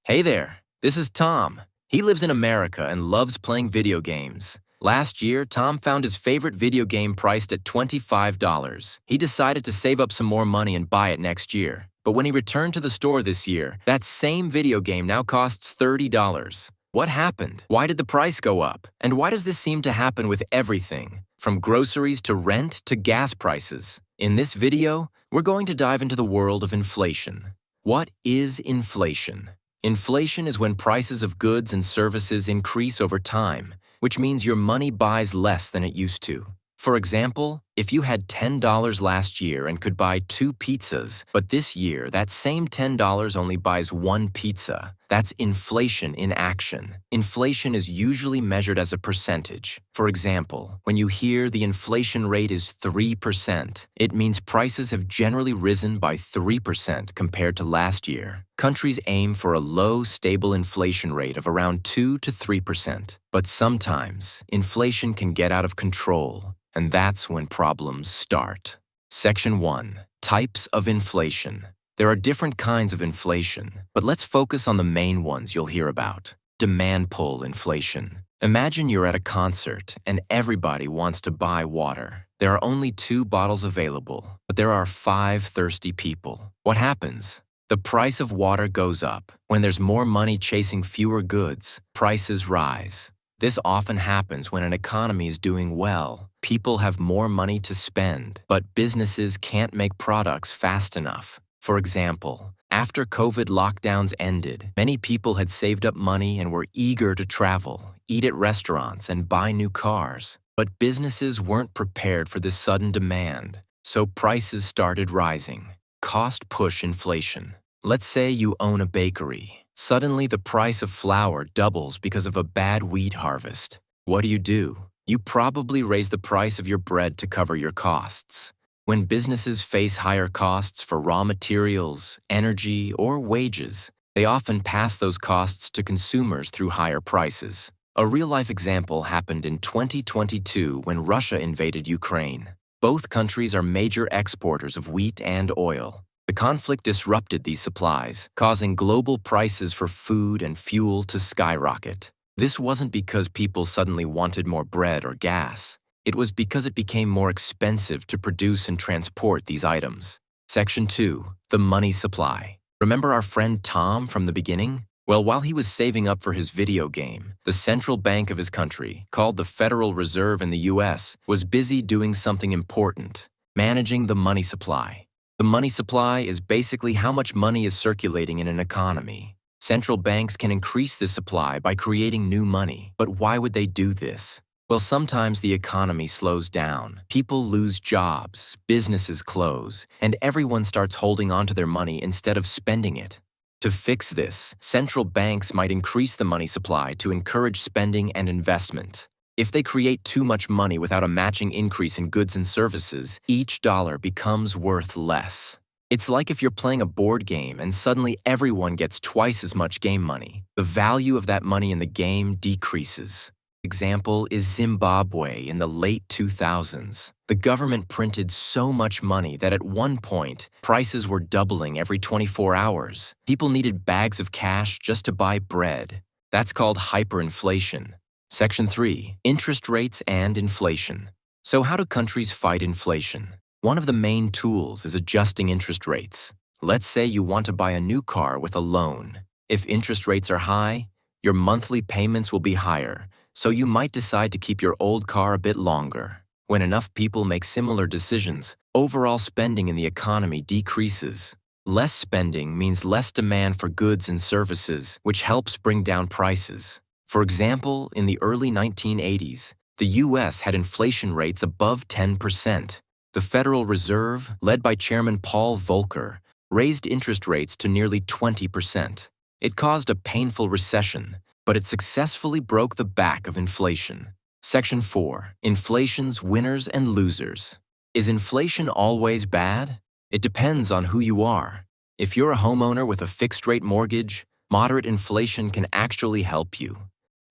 Hey there, this is Tom. He lives in America and loves playing video games. Last year, Tom found his favorite video game priced at $25. He decided to save up some more money and buy it next year. But when he returned to the store this year, that same video game now costs $30. What happened? Why did the price go up? And why does this seem to happen with everything, from groceries to rent to gas prices? In this video, we're going to dive into the world of inflation. What is inflation? Inflation is when prices of goods and services increase over time, which means your money buys less than it used to. For example, if you had $10 last year and could buy 2 pizzas, but this year that same $10 only buys 1 pizza, that's inflation in action. Inflation is usually measured as a percentage. For example, when you hear the inflation rate is 3%, it means prices have generally risen by 3% compared to last year. Countries aim for a low, stable inflation rate of around 2 to 3%. But sometimes, inflation can get out of control, and that's when problems start. Section 1. Types of inflation. There are different kinds of inflation, but let's focus on the main ones you'll hear about. Demand pull inflation. Imagine you're at a concert and everybody wants to buy water. There are only 2 bottles available, but there are 5 thirsty people. What happens? The price of water goes up. When there's more money chasing fewer goods, prices rise. This often happens when an economy is doing well. People have more money to spend, but businesses can't make products fast enough. For example, after COVID lockdowns ended, many people had saved up money and were eager to travel, eat at restaurants, and buy new cars. But businesses weren't prepared for this sudden demand, so prices started rising. Cost push inflation. Let's say you own a bakery. Suddenly, the price of flour doubles because of a bad wheat harvest. What do? You probably raise the price of your bread to cover your costs. When businesses face higher costs for raw materials, energy, or wages, they often pass those costs to consumers through higher prices. A real-life example happened in 2022 when Russia invaded Ukraine. Both countries are major exporters of wheat and oil. The conflict disrupted these supplies, causing global prices for food and fuel to skyrocket. This wasn't because people suddenly wanted more bread or gas. It was because it became more expensive to produce and transport these items. Section 2. The money supply. Remember our friend Tom from the beginning? Well, while he was saving up for his video game, the central bank of his country, called the Federal Reserve in the US, was busy doing something important: managing the money supply. The money supply is basically how much money is circulating in an economy. Central banks can increase this supply by creating new money. But why would they do this? Well, sometimes the economy slows down. People lose jobs, businesses close, and everyone starts holding on to their money instead of spending it. To fix this, central banks might increase the money supply to encourage spending and investment. If they create too much money without a matching increase in goods and services, each dollar becomes worth less. It's like if you're playing a board game and suddenly everyone gets twice as much game money. The value of that money in the game decreases. Example is Zimbabwe in the late 2000s. The government printed so much money that at one point, prices were doubling every 24 hours. People needed bags of cash just to buy bread. That's called hyperinflation. Section 3. Interest rates and inflation. So how do countries fight inflation? One of the main tools is adjusting interest rates. Let's say you want to buy a new car with a loan. If interest rates are high, your monthly payments will be higher, so you might decide to keep your old car a bit longer. When enough people make similar decisions, overall spending in the economy decreases. Less spending means less demand for goods and services, which helps bring down prices. For example, in the early 1980s, the U.S. had inflation rates above 10%. The Federal Reserve, led by Chairman Paul Volcker, raised interest rates to nearly 20%. It caused a painful recession, but it successfully broke the back of inflation. Section 4. Inflation's winners and losers. Is inflation always bad? It depends on who you are. If you're a homeowner with a fixed-rate mortgage, moderate inflation can actually help you.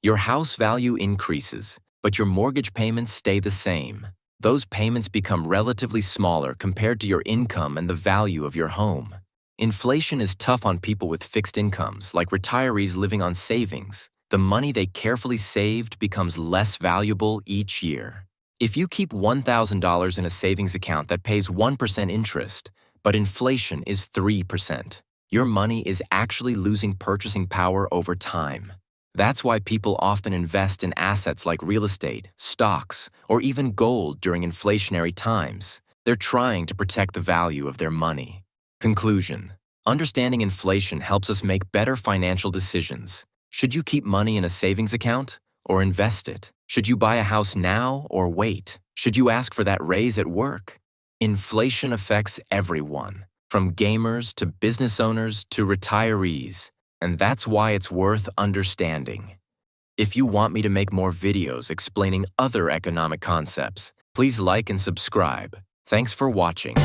Your house value increases, but your mortgage payments stay the same. Those payments become relatively smaller compared to your income and the value of your home. Inflation is tough on people with fixed incomes, like retirees living on savings. The money they carefully saved becomes less valuable each year. If you keep $1,000 in a savings account that pays 1% interest, but inflation is 3%, your money is actually losing purchasing power over time. That's why people often invest in assets like real estate, stocks, or even gold during inflationary times. They're trying to protect the value of their money. Conclusion: understanding inflation helps us make better financial decisions. Should you keep money in a savings account or invest it? Should you buy a house now or wait? Should you ask for that raise at work? Inflation affects everyone, from gamers to business owners to retirees, and that's why it's worth understanding. If you want me to make more videos explaining other economic concepts, please like and subscribe. Thanks for watching.